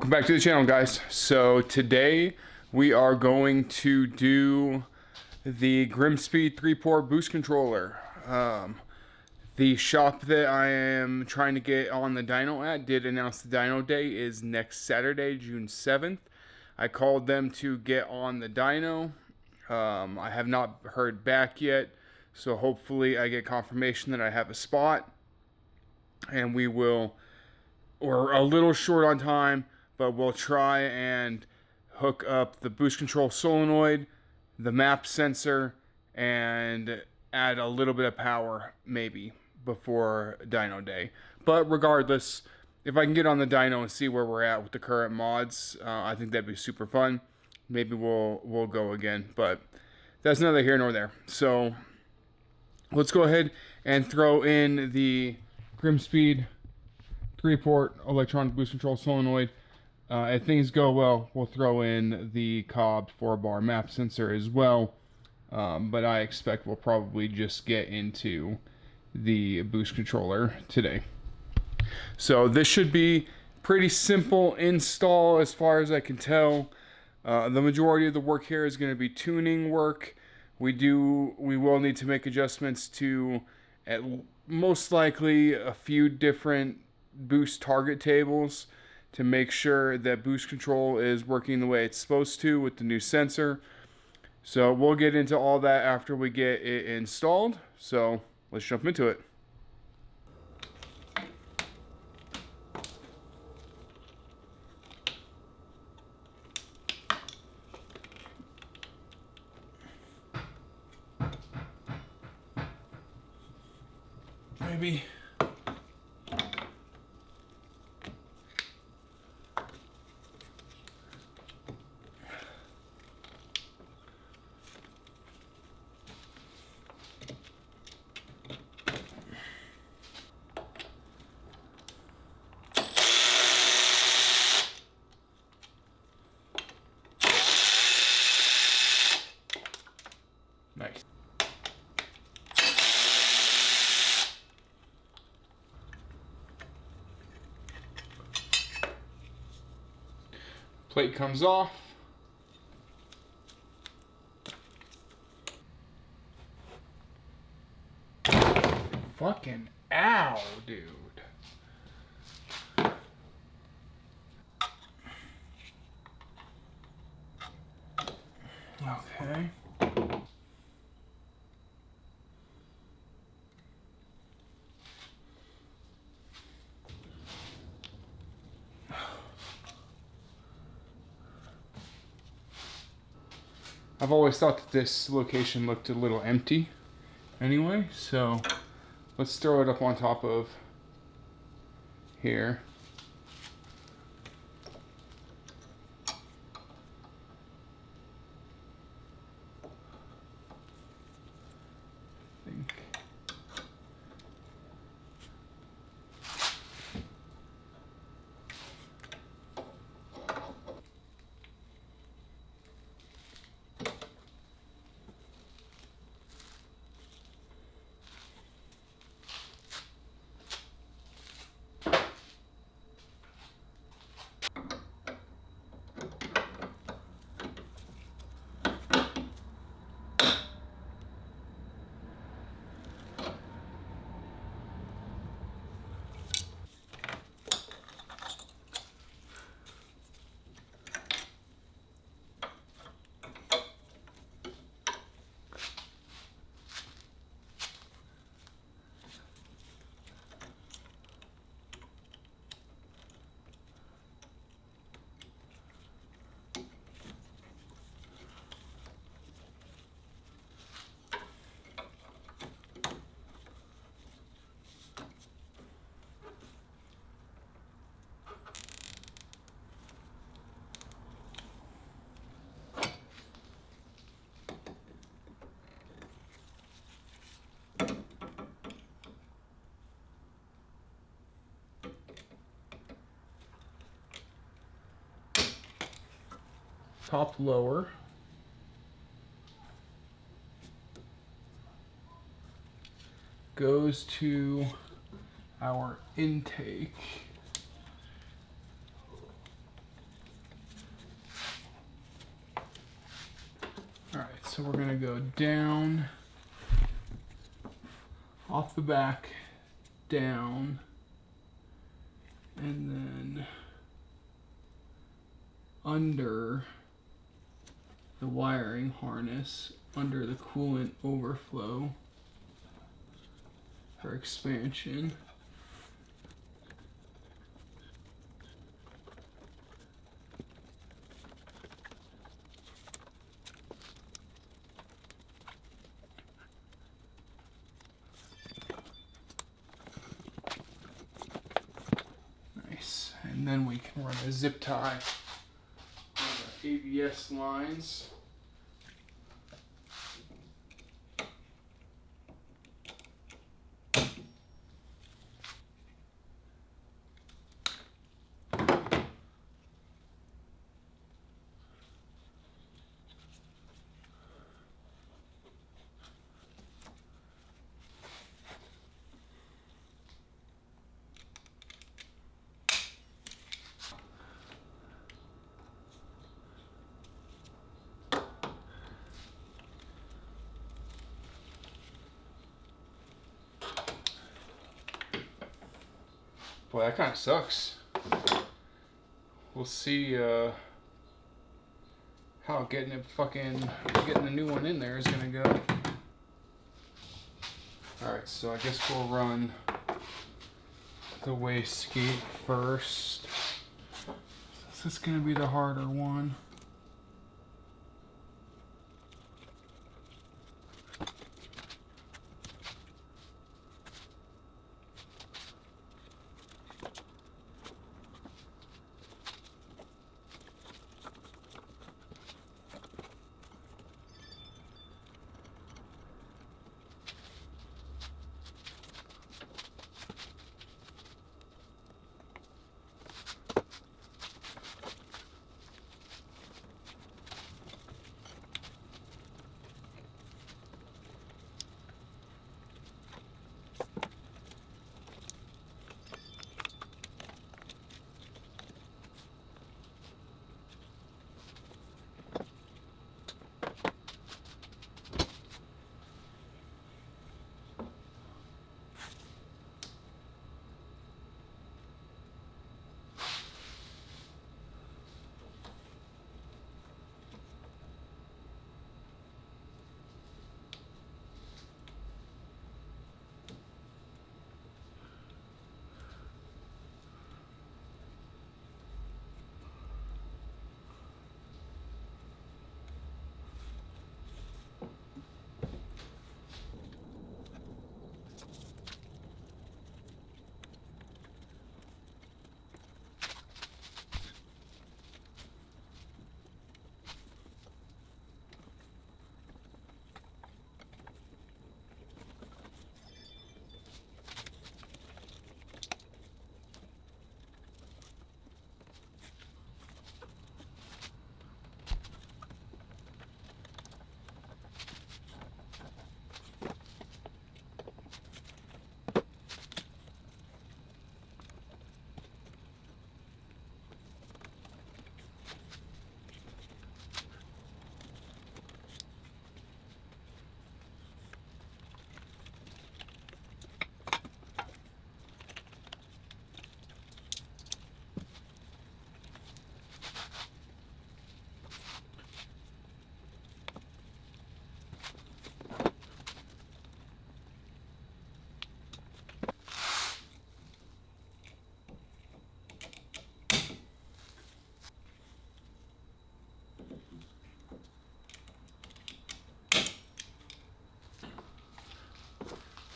Welcome back to the channel, guys. So today we are going to do the GrimmSpeed 3-port boost controller. The shop that I am trying to get on the dyno at did announce the dyno day is next Saturday, June 7th. I called them to get on the dyno. I have not heard back yet, so hopefully I get confirmation that I have a spot, and we will, we're a little short on time, but we'll try and hook up the boost control solenoid, the map sensor, and add a little bit of power maybe before dyno day. But regardless, if I can get on the dyno and see where we're at with the current mods, I think that'd be super fun. Maybe we'll go again, but that's neither here nor there. So let's go ahead and throw in the GrimmSpeed 3-port electronic boost control solenoid. If things go well, we'll throw in the Cobb 4-bar map sensor as well. But I expect we'll probably just get into the boost controller today. So this should be pretty simple install as far as I can tell. The majority of the work here is going to be tuning work. We will need to make adjustments to most likely a few different boost target tables to make sure that boost control is working the way it's supposed to with the new sensor. So we'll get into all that after we get it installed. So let's jump into it. Maybe. Nice. Plate comes off. Fucking ow, dude. Okay. I've always thought that this location looked a little empty anyway, so let's throw it up on top of here. Top lower. Goes to our intake. So we're gonna go down, off the back, down, and then under the wiring harness, under the coolant overflow for expansion. Nice. And then we can run a zip tie on the ABS lines. Boy, that kind of sucks. We'll see how getting the new one in there is gonna go. Alright, so I guess we'll run the wastegate first. This is gonna be the harder one.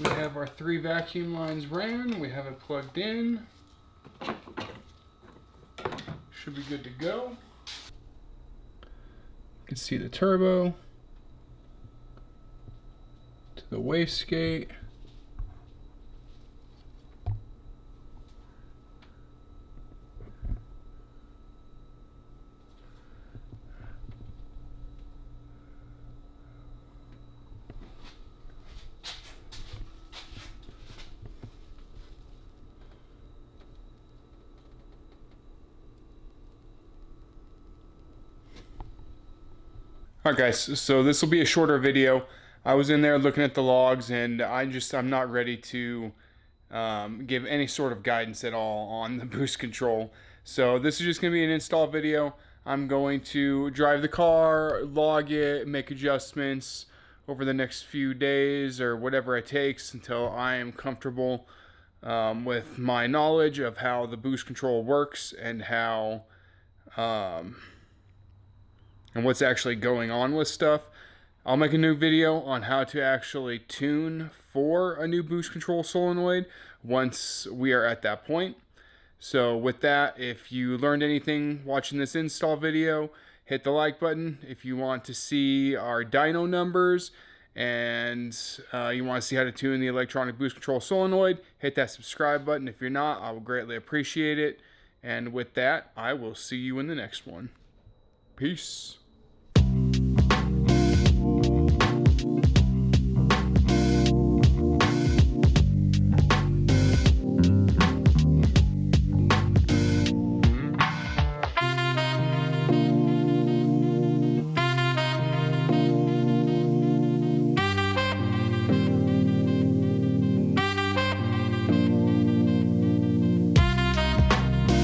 We have our 3 vacuum lines ran. We have it plugged in. Should be good to go. You can see the turbo to the wastegate. Alright guys, so this will be a shorter video. I was in there looking at the logs, and I'm not ready to give any sort of guidance at all on the boost control. So this is just going to be an install video. I'm going to drive the car, log it, make adjustments over the next few days or whatever it takes until I am comfortable with my knowledge of how the boost control works and how and what's actually going on with stuff. I'll make a new video on how to actually tune for a new boost control solenoid once we are at that point. So with that, if you learned anything watching this install video, hit the like button. If you want to see our dyno numbers and you want to see how to tune the electronic boost control solenoid, hit that subscribe button. If you're not, I will greatly appreciate it. And with that, I will see you in the next one. Peace.